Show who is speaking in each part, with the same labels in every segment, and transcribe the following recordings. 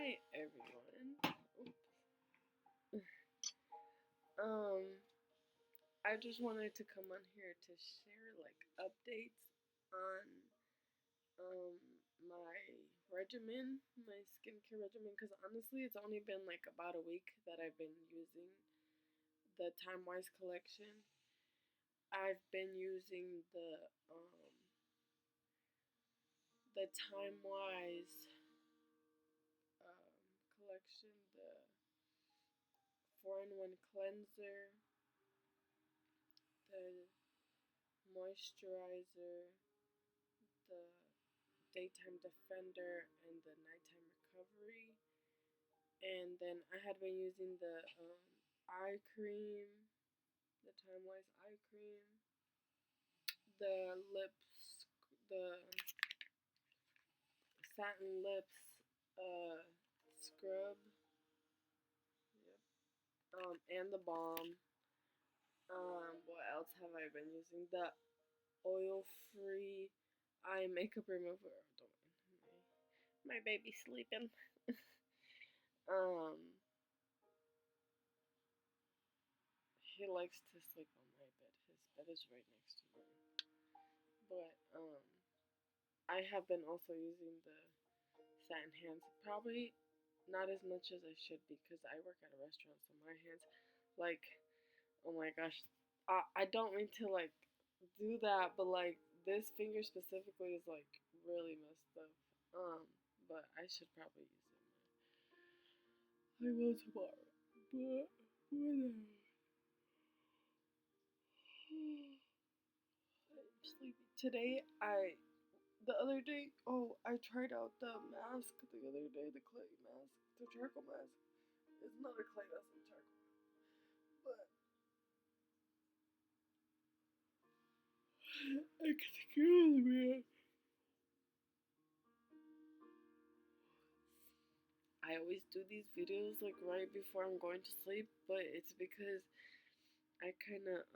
Speaker 1: Hi everyone. I just wanted to come on here to share like updates on um my regimen, my skincare regimen, because honestly it's only been like about a week that I've been using the TimeWIse collection. I've been using the TimeWIse collection, the 4-in-1 cleanser, the moisturizer, the daytime defender, and the nighttime recovery. And then I had been using the eye cream, the TimeWIse eye cream, the lips, the satin lips scrub, yep. And the balm. What else have I been using? The oil-free eye makeup remover. Don't mind my baby sleeping. um, he likes to sleep on my bed. His bed is right next to mine. But I have been also using the satin hands. Probably not as much as I should because I work at a restaurant, so my hands, like, oh my gosh, I don't mean to like do that, but like this finger specifically is like really messed up. But I should probably use it more. I will tomorrow, but whatever. I'm sleepy. The other day, oh, I tried out the mask the other day, the clay mask, the charcoal mask. It's not a clay mask, it's charcoal. But, excuse me. I always do these videos like right before I'm going to sleep, but it's because I kind of,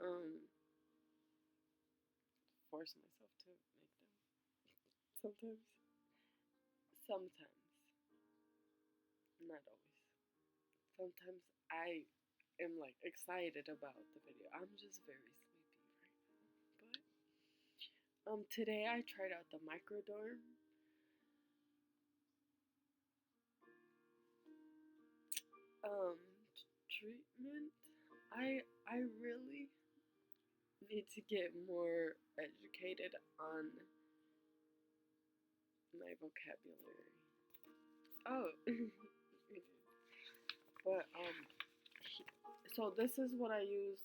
Speaker 1: force myself to make them. Sometimes. Sometimes. Not always. Sometimes I am like excited about the video. I'm just very sleepy right now. But today I tried out the microdorm um treatment. I really need to get more educated on my vocabulary. Oh. But so this is what I use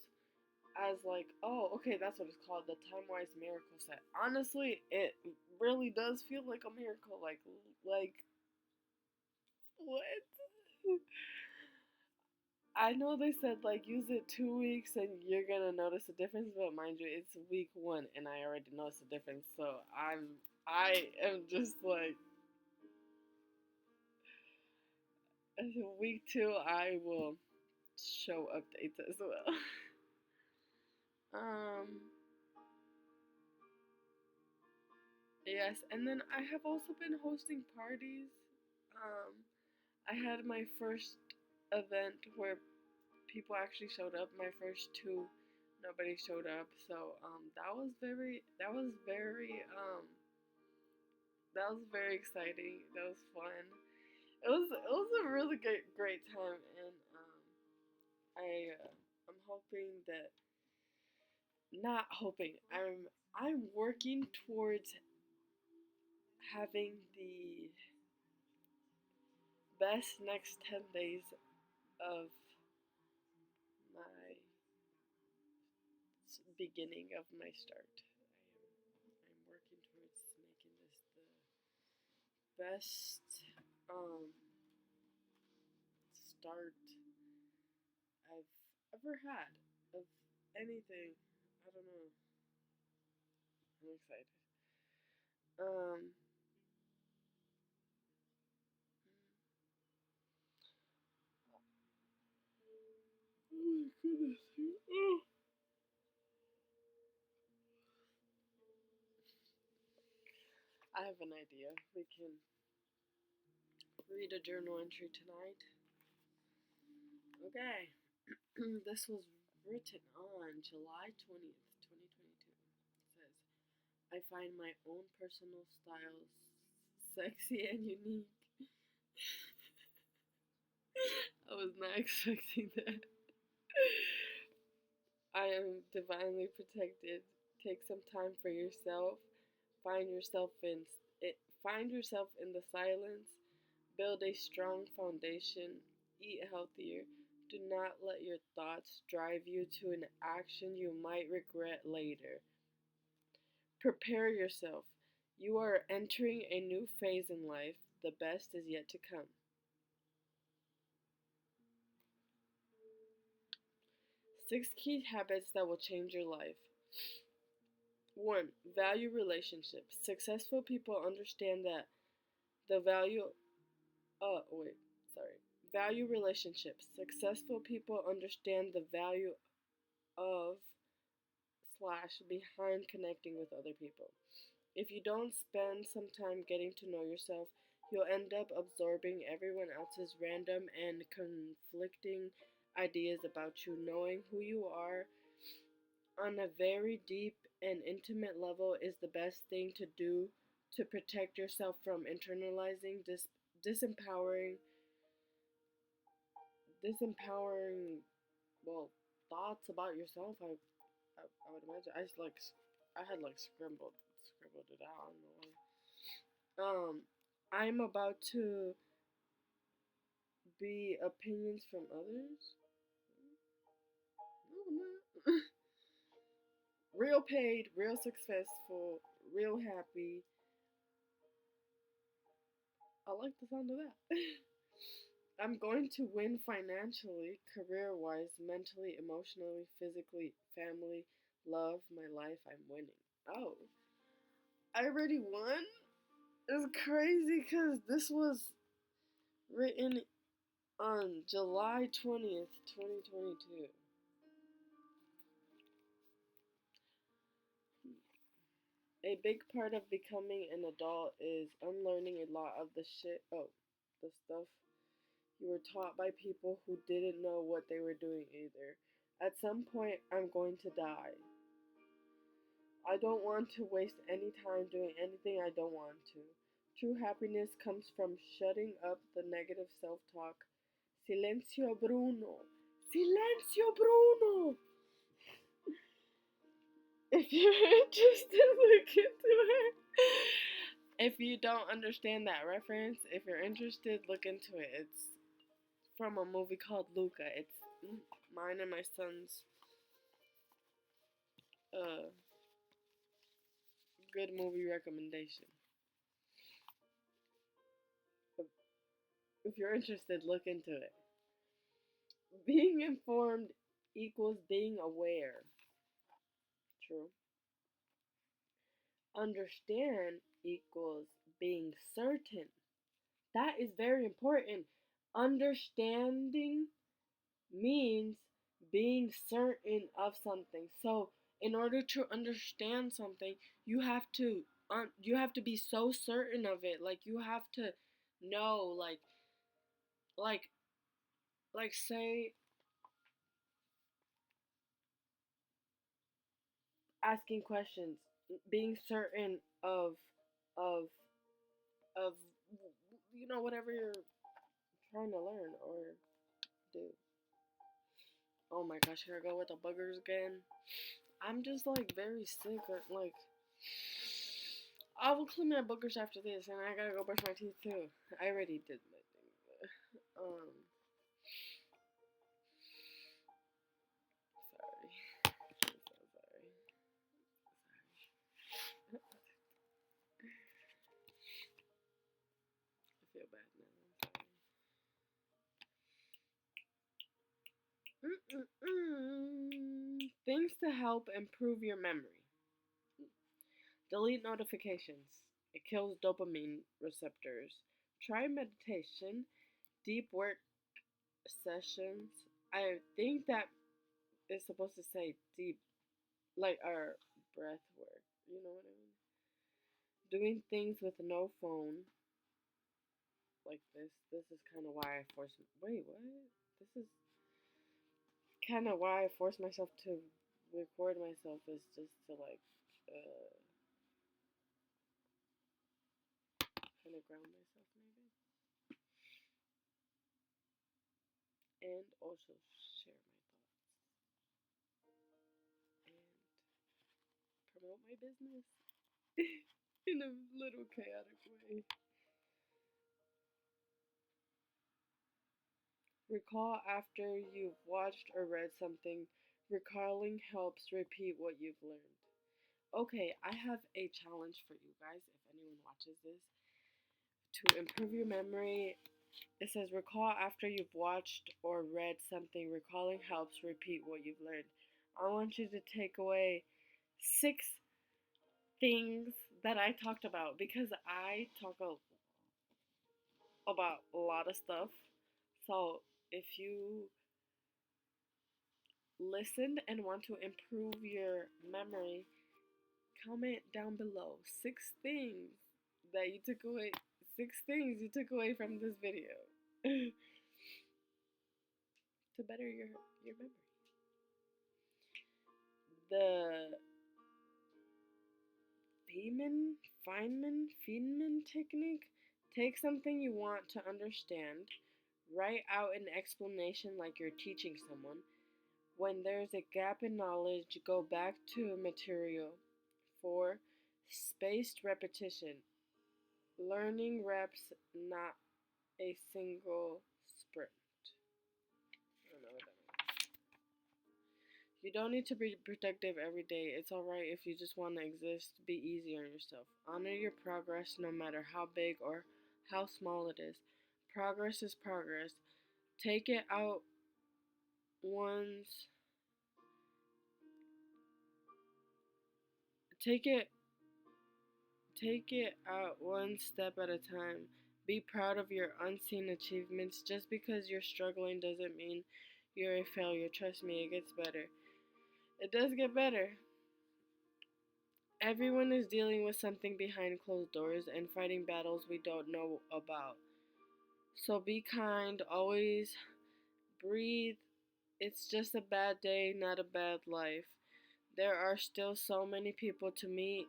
Speaker 1: as like, oh, okay, that's what it's called, the TimeWIse Miracle set. Honestly, it really does feel like a miracle. Like what? I know they said like use it 2 weeks and you're gonna notice a difference, but mind you, it's week 1 and I already noticed a difference. So I am just like week 2 I will show updates as well. um yes, and then I have also been hosting parties. I had my first event where people actually showed up. My first 2, nobody showed up. So that was very exciting. That was fun. It was a really great time, and I'm hoping that not hoping I'm working towards having the best next 10 days of my beginning of my start. I'm working towards making this the best start I've ever had of anything. I don't know. I'm excited. Um, oh my goodness. Oh. I have an idea. We can read a journal entry tonight. Okay. This was written on July 20th, 2022. It says, I find my own personal style sexy and unique. I was not expecting that. I am divinely protected. Take some time for yourself. Find yourself in Find yourself in the silence. Build a strong foundation. Eat healthier. Do not let your thoughts drive you to an action you might regret later. Prepare yourself. You are entering a new phase in life. The best is yet to come. 6 key habits that will change your life. 1. Value relationships. Successful people understand that the value value relationships. Successful people understand the value of slash behind connecting with other people. If you don't spend some time getting to know yourself, you'll end up absorbing everyone else's random and conflicting ideas about you. Knowing who you are on a very deep and intimate level is the best thing to do to protect yourself from internalizing disempowering disempowering well thoughts about yourself. I would imagine I had like scribbled it out. I don't know why. I'm about to be opinions from others. No, I'm not. Real paid, real successful, real happy. I like the sound of that. I'm going to win financially, career wise, mentally, emotionally, physically, family, love, my life. I'm winning. Oh, I already won? It's crazy because this was written on July 20th, 2022. A big part of becoming an adult is unlearning a lot of the stuff you were taught by people who didn't know what they were doing either. At some point, I'm going to die. I don't want to waste any time doing anything I don't want to. True happiness comes from shutting up the negative self talk. Silencio Bruno. Silencio Bruno! If you're interested, look into it. If you don't understand that reference, if you're interested, look into it. It's from a movie called Luca. It's mine and my son's good movie recommendation. If you're interested, look into it. Being informed equals being aware. True. Understand equals being certain. That is very important. Understanding means being certain of something. So, in order to understand something, you have to be so certain of it. Like you have to know like say asking questions, being certain of of whatever you're trying to learn or do. Oh my gosh, here I go with the boogers again. I'm just like very sick. Like I will clean my boogers after this, and I gotta go brush my teeth too. I already did my thing. Sorry. I'm so sorry. I feel bad now. I'm sorry. Things to help improve your memory. Delete notifications. It kills dopamine receptors. Try meditation, deep work sessions. I think that is supposed to say deep, like our breath work. You know what I mean? Doing things with no phone. like this. This is kind of why I force. Wait, what? This is kind of why I force myself to record myself is just to like kind of ground myself maybe, and also share my thoughts and promote my business in a little chaotic way. Recall after you've watched or read something. Recalling helps repeat what you've learned. Okay, I have a challenge for you guys if anyone watches this. To improve your memory, it says recall after you've watched or read something. Recalling helps repeat what you've learned. I want you to take away 6 things that I talked about because I talk about a lot of stuff. So if you listened and want to improve your memory, comment down below 6 things that you took away. 6 things you took away from this video to better your memory. The Feynman technique. Take something you want to understand, write out an explanation like you're teaching someone. When there's a gap in knowledge, go back to material. 4. Spaced repetition. Learning reps, not a single sprint. I don't know what that means. You don't need to be productive every day. It's alright if you just want to exist. Be easy on yourself. Honor your progress no matter how big or how small it is. Progress is progress. Take it out once. Take it out one step at a time. Be proud of your unseen achievements. Just because you're struggling doesn't mean you're a failure. Trust me, it gets better. It does get better. Everyone is dealing with something behind closed doors and fighting battles we don't know about. So be kind, always breathe. It's just a bad day, not a bad life. There are still so many people to meet,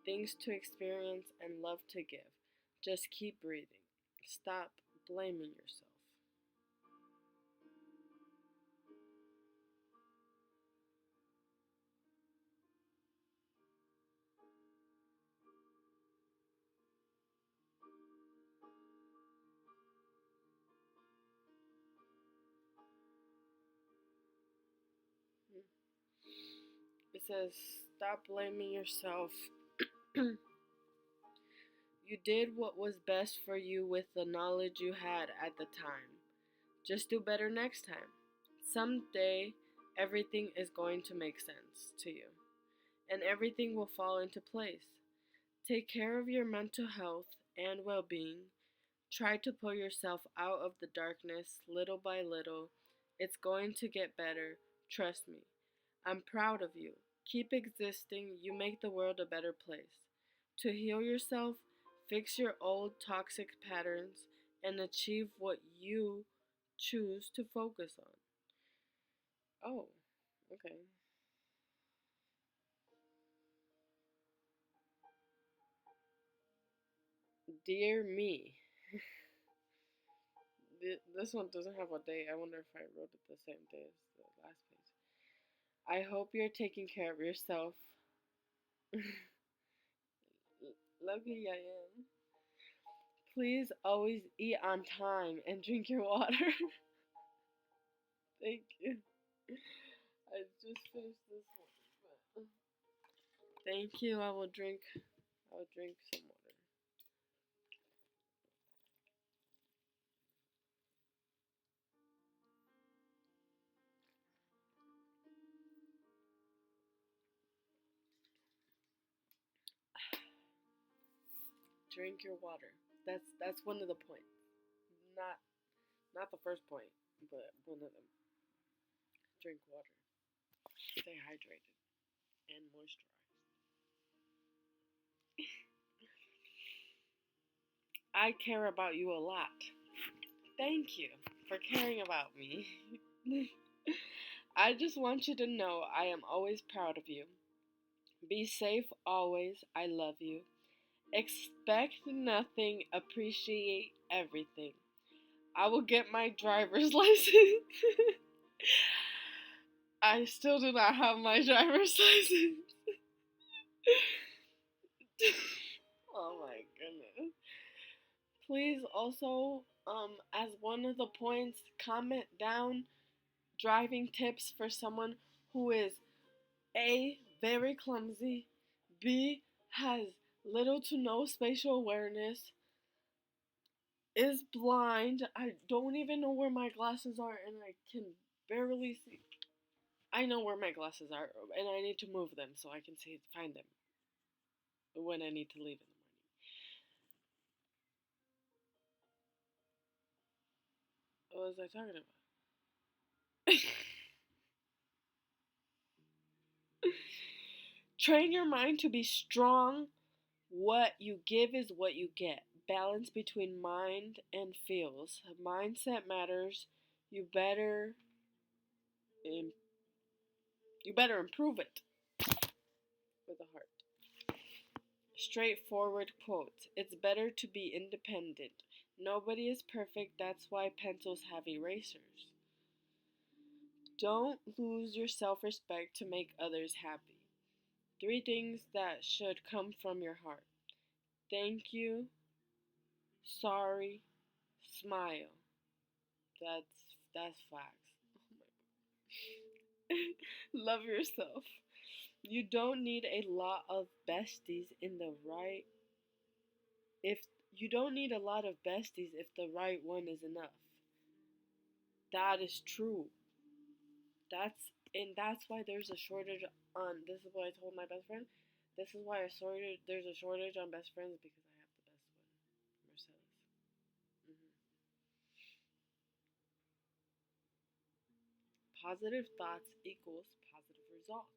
Speaker 1: things to experience, and love to give. Just keep breathing. Stop blaming yourself. It says, stop blaming yourself. You did what was best for you with the knowledge you had at the time. Just do better next time. Someday, everything is going to make sense to you, and everything will fall into place. Take care of your mental health and well being. Try to pull yourself out of the darkness little by little. It's going to get better. Trust me. I'm proud of you. Keep existing. You make the world a better place. To heal yourself, fix your old toxic patterns, and achieve what you choose to focus on. Oh, okay. Dear me. This one doesn't have a date. I wonder if I wrote it the same day as the last page. I hope you're taking care of yourself. Lucky I am. Please always eat on time and drink your water. Thank you. I just finished this one, but thank you. I will drink. I'll drink some water. Drink your water. That's one of the points. Not not the first point, but one of them. Drink water. Stay hydrated and moisturized. I care about you a lot. Thank you for caring about me. I just want you to know I am always proud of you. Be safe always. I love you. Expect nothing, appreciate everything. I will get my driver's license. I still do not have my driver's license. Oh my goodness. Please also, as one of the points, comment down driving tips for someone who is A, very clumsy, B, has little to no spatial awareness, is blind. I don't even know where my glasses are and I can barely see. I know where my glasses are and I need to move them so I can find them when I need to leave in the morning. What was I talking about? Train your mind to be strong. What you give is what you get. Balance between mind and feels. Mindset matters. You better Im- you better improve it with a heart. Straightforward quote. It's better to be independent. Nobody is perfect, that's why pencils have erasers. Don't lose your self respect to make others happy. 3 things that should come from your heart. Thank you, sorry, smile. That's facts. Love yourself. You don't need a lot of besties in the right if you don't need a lot of besties if the right one is enough. That is true. That's why there's a shortage on this is what I told my best friend. This is why there's a shortage on best friends because I have the best one. Mercedes. Positive thoughts equals positive results.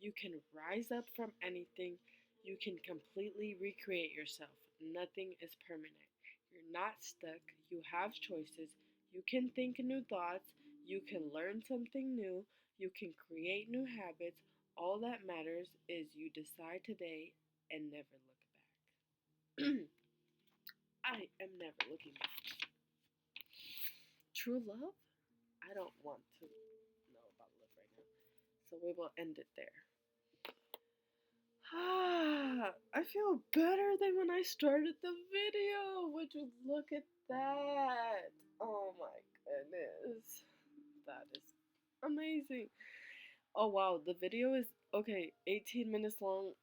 Speaker 1: You can rise up from anything. You can completely recreate yourself. Nothing is permanent. You're not stuck. You have choices. You can think new thoughts. You can learn something new. You can create new habits. All that matters is you decide today and never look back. I am never looking back. True love? I don't want to know about love right now. So we will end it there. I feel better than when I started the video. Would you look at that? Oh my goodness. That is amazing. Oh wow, the video is okay, 18 minutes long.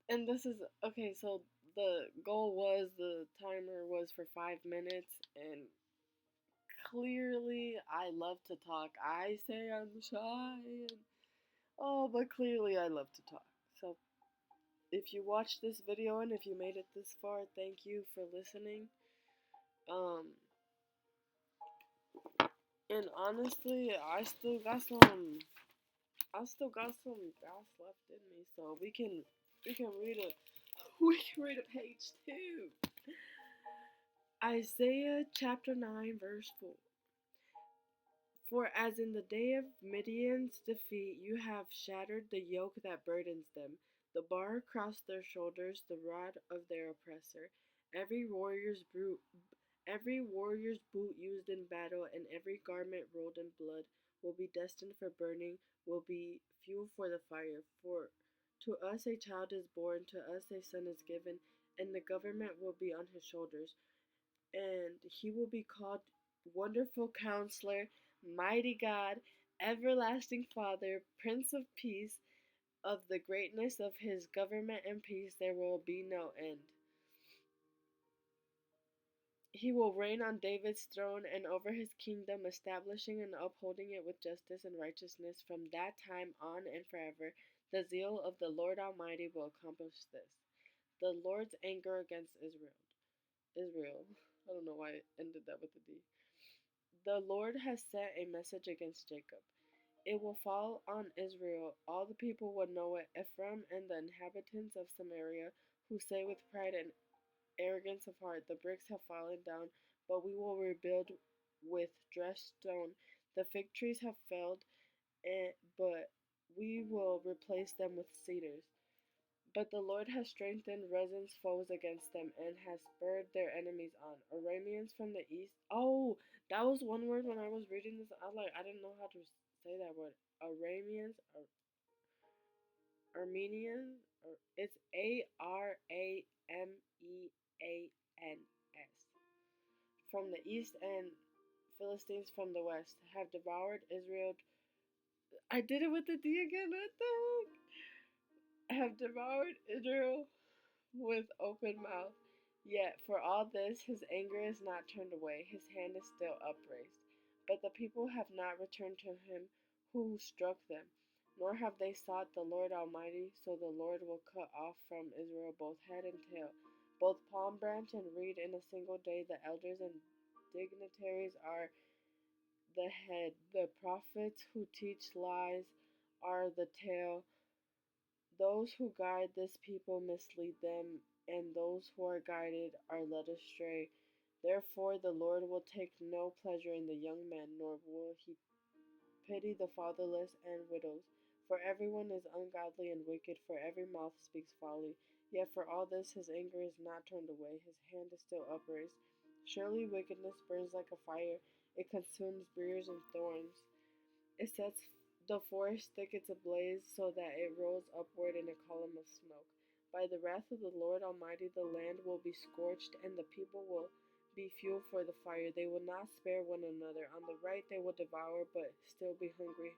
Speaker 1: And this is okay, so the timer was for 5 minutes, and clearly I love to talk. I say I'm shy, and oh, but clearly I love to talk. So if you watched this video and if you made it this far, thank you for listening. Um, and honestly, I still got some gas left in me, so we can read it. We can read a page two. Isaiah chapter 9 verse 4. For as in the day of Midian's defeat, you have shattered the yoke that burdens them, the bar across their shoulders, the rod of their oppressor. Every warrior's boot used in battle, and every garment rolled in blood will be destined for burning, will be fuel for the fire. For to us a child is born, to us a son is given, and the government will be on his shoulders, and he will be called Wonderful Counselor, Mighty God, Everlasting Father, Prince of Peace. Of the greatness of his government and peace there will be no end. He will reign on David's throne and over his kingdom, establishing and upholding it with justice and righteousness from that time on and forever. The zeal of the Lord Almighty will accomplish this. The Lord's anger against Israel. I don't know why I ended that with a D. The Lord has sent a message against Jacob. It will fall on Israel. All the people will know it. Ephraim and the inhabitants of Samaria, who say with pride arrogance of heart. The bricks have fallen down, but we will rebuild with dressed stone. The fig trees have failed, but we will replace them with cedars. But the Lord has strengthened Rezin's foes against them and has spurred their enemies on. Arameans from the east. Oh, that was one word when I was reading this. I didn't know how to say that word. Arameans, Armenians. It's Arameans. From the east and Philistines from the west have devoured Israel. I did it with the D again. What the heck? Have devoured Israel with open mouth. Yet for all this his anger is not turned away, his hand is still upraised. But the people have not returned to him who struck them, nor have they sought the Lord Almighty, so the Lord will cut off from Israel both head and tail, both palm branch and reed in a single day. The elders and dignitaries are the head, the prophets who teach lies are the tail. Those who guide this people mislead them, and those who are guided are led astray. Therefore, the Lord will take no pleasure in the young men, nor will he pity the fatherless and widows. For everyone is ungodly and wicked, for every mouth speaks folly. Yet for all this his anger is not turned away, his hand is still upraised. Surely wickedness burns like a fire, it consumes briars and thorns. It sets the forest thickets ablaze so that it rolls upward in a column of smoke. By the wrath of the Lord Almighty, the land will be scorched, and the people will be fuel for the fire. They will not spare one another. On the right, they will devour, but still be hungry.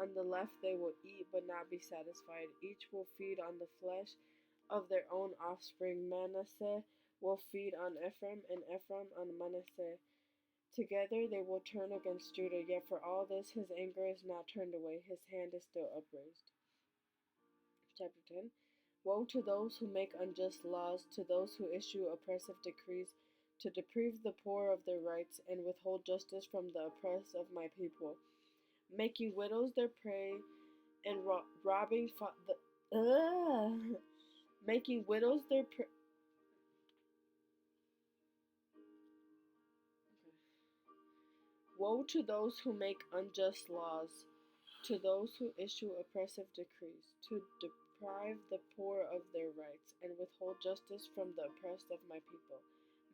Speaker 1: On the left, they will eat, but not be satisfied. Each will feed on the flesh of their own offspring. Manasseh will feed on Ephraim, and Ephraim on Manasseh. Together they will turn against Judah, yet for all this his anger is not turned away, his hand is still upraised. Chapter 10. Woe to those who make unjust laws, to those who issue oppressive decrees, to deprive the poor of their rights, and withhold justice from the oppressed of my people, making widows their prey, and robbing making widows their prey. Woe to those who make unjust laws, to those who issue oppressive decrees, to deprive the poor of their rights, and withhold justice from the oppressed of my people,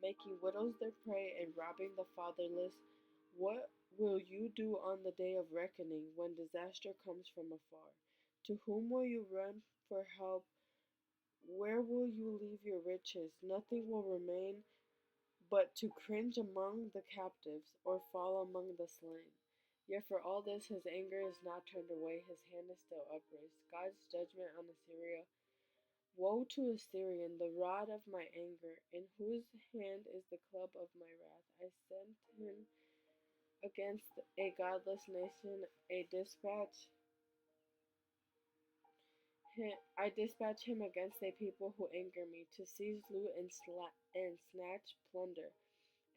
Speaker 1: making widows their prey and robbing the fatherless. What will you do on the day of reckoning, when disaster comes from afar? To whom will you run for help? Where will you leave your riches? Nothing will remain but to cringe among the captives, or fall among the slain. Yet for all this his anger is not turned away, his hand is still upraised. God's judgment on Assyria. Woe to Assyrian, the rod of my anger, in whose hand is the club of my wrath. I sent him against a godless nation, I dispatch him against a people who anger me, to seize loot and snatch plunder,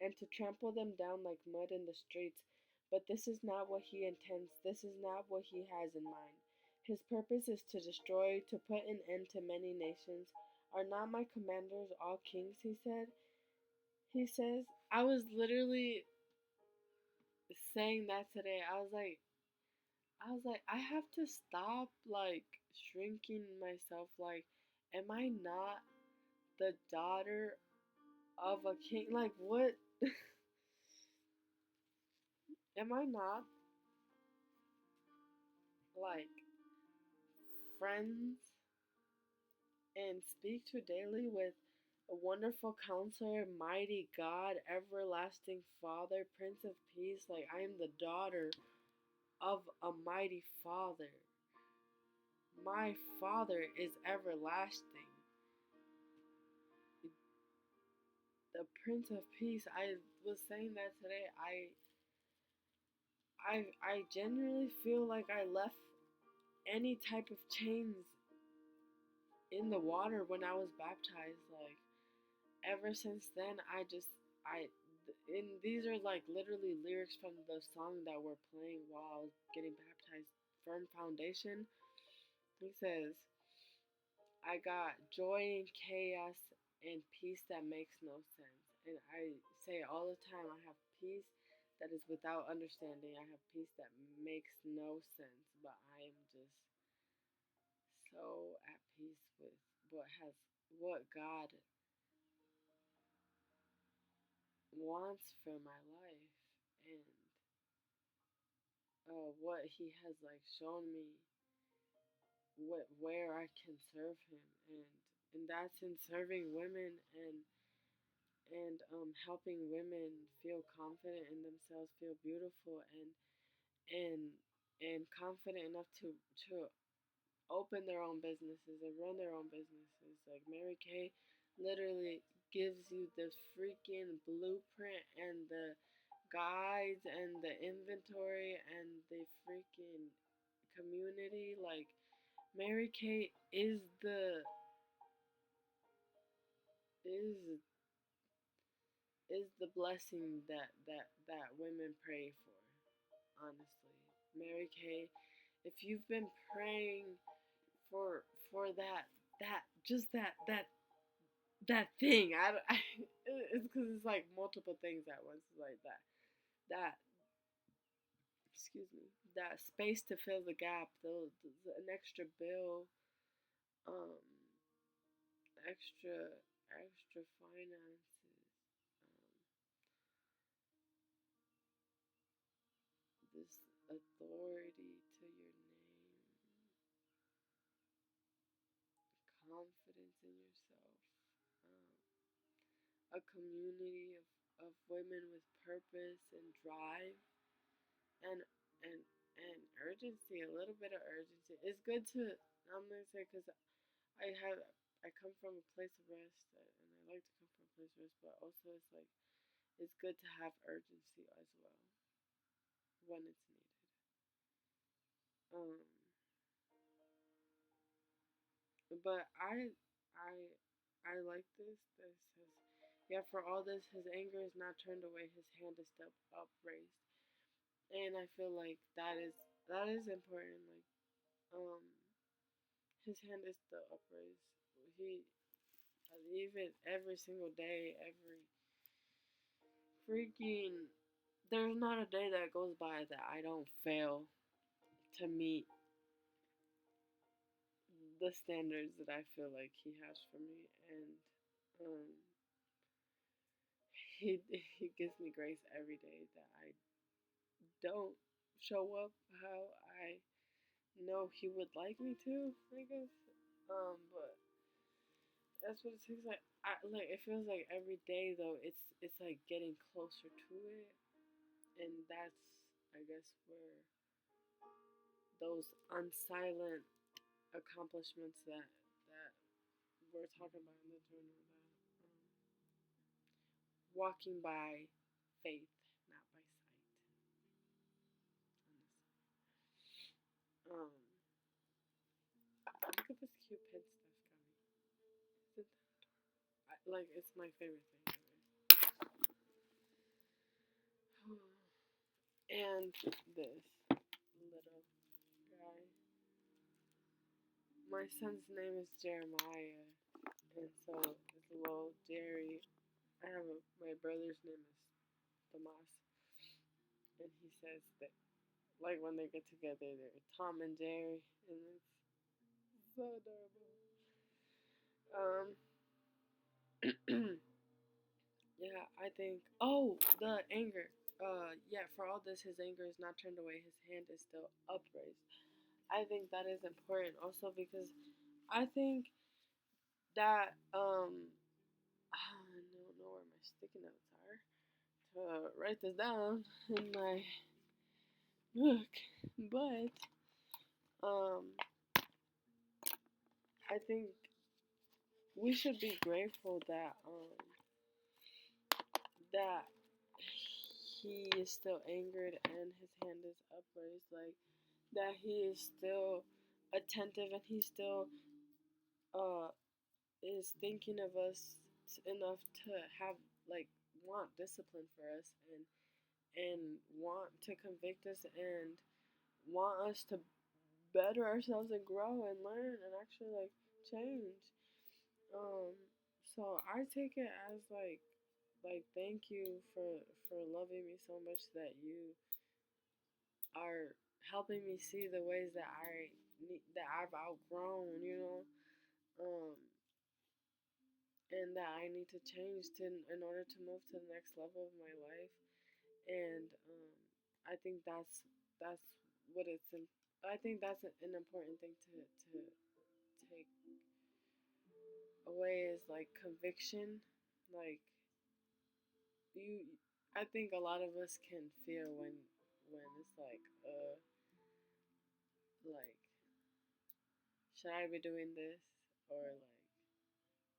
Speaker 1: and to trample them down like mud in the streets. But this is not what he intends, this is not what he has in mind. His purpose is to destroy, to put an end to many nations. Are not my commanders all kings, he said? He says, I was literally saying that today. I have to stop shrinking myself. Am I not the daughter of a king? What? Am I not like friends and speak to daily with a wonderful counselor, mighty God, everlasting Father, Prince of Peace? I am the daughter of a mighty Father. My Father is everlasting. The Prince of Peace. I was saying that today. I genuinely feel like I left any type of chains in the water when I was baptized. Ever since then, and these are literally lyrics from the song that we're playing while I was getting baptized. Firm foundation. He says, I got joy in chaos and peace that makes no sense. And I say all the time, I have peace that is without understanding. I have peace that makes no sense, but I am just so at peace with what God wants for my life, and what He has like shown me, where I can serve Him, and that's in serving women, and helping women feel confident in themselves, feel beautiful, and and confident enough to open their own businesses and run their own businesses. Like Mary Kay literally gives you the freaking blueprint and the guides and the inventory and the freaking community. Like Mary Kay is is the blessing that women pray for. Honestly, Mary Kay, if you've been praying for that thing, it's because it's like multiple things at once, like that excuse me, that space to fill the gap, an extra bill, um, extra finances, this authority to your name, confidence in yourself, um, a community of women with purpose and drive, and and and urgency, a little bit of urgency. It's good to, I'm gonna say, because I come from a place of rest, and I like to come from a place of rest, but also it's like it's good to have urgency as well when it's needed. Um, but I like this. This says, yeah, for all this, his anger is not turned away. His hand is still upraised, and I feel like that is important. Like, his hand is still upraised. He even every single day, every freaking, there's not a day that goes by that I don't fail to meet the standards that I feel like he has for me, and um, he gives me grace every day that I don't show up how I know he would like me to, I guess. But that's what it takes. Like, it feels like every day though, it's like getting closer to it, and that's, I guess, where those unsilent accomplishments that we're talking about in the journal, that walking by faith, not by sight. Honestly, look at this cute pin stuff, Gummy. Like, it's my favorite thing ever. And this little guy. My son's name is Jeremiah, and so it's a little Jerry. My brother's name is Tomas, and he says that, like, when they get together, they're Tom and Jerry, and it's so adorable. Um, yeah, I think. Oh, the anger. Yeah, for all this, his anger is not turned away. His hand is still upraised. I think that is important also because I think that I don't know where my sticky notes are to write this down in my book, but um I think we should be grateful that he is still angered and his hand is upraised, like that he is still attentive and he still uh is thinking of us enough to have, like, want discipline for us, and want to convict us and want us to better ourselves and grow and learn and actually, like, change. Um So I take it as thank you for loving me so much that you are helping me see the ways that I've outgrown, um, and that I need to change in order to move to the next level of my life. And I think that's what I think that's an important thing to take away is like conviction. Like you, I think a lot of us can feel when it's like should I be doing this, or like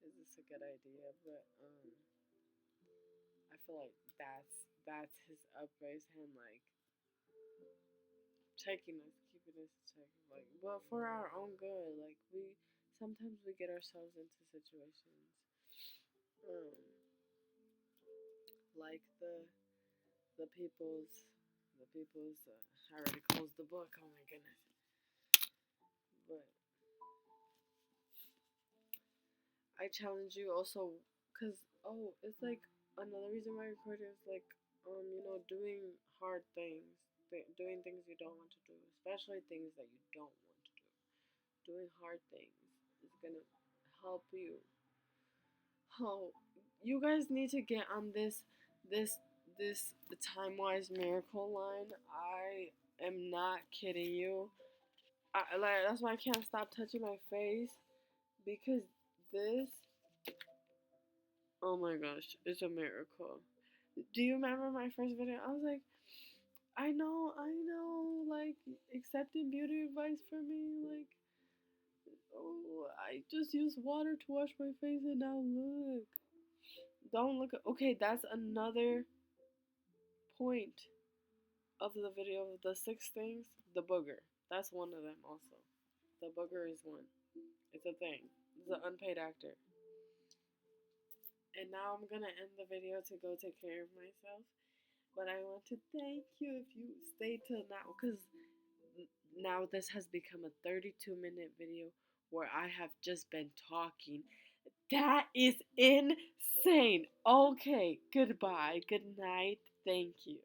Speaker 1: is this a good idea? But I feel like that's his upraised hand, like checking us, keeping us check, like, but for our own good. Like sometimes we get ourselves into situations, um, like the people's the people's. I already closed the book. Oh my goodness. But I challenge you also, cause it's like another reason why I recorded is like doing hard things, doing things you don't want to do, especially things that you don't want to do. Doing hard things is gonna help you. Oh, you guys need to get on this this TimeWIse Miracle line. I am not kidding you. Like that's why I can't stop touching my face because this. Oh my gosh, it's a miracle. Do you remember my first video? I was like, I know, like accepting beauty advice for me, like, oh, I just use water to wash my face and now look. Don't look. Okay, that's another point of the video of the 6 things. The booger. That's one of them also. The booger is one. It's a thing. It's an unpaid actor. And now I'm gonna end the video to go take care of myself. But I want to thank you if you stayed till now, because now this has become a 32-minute video where I have just been talking. That is insane. Okay, goodbye, good night, thank you.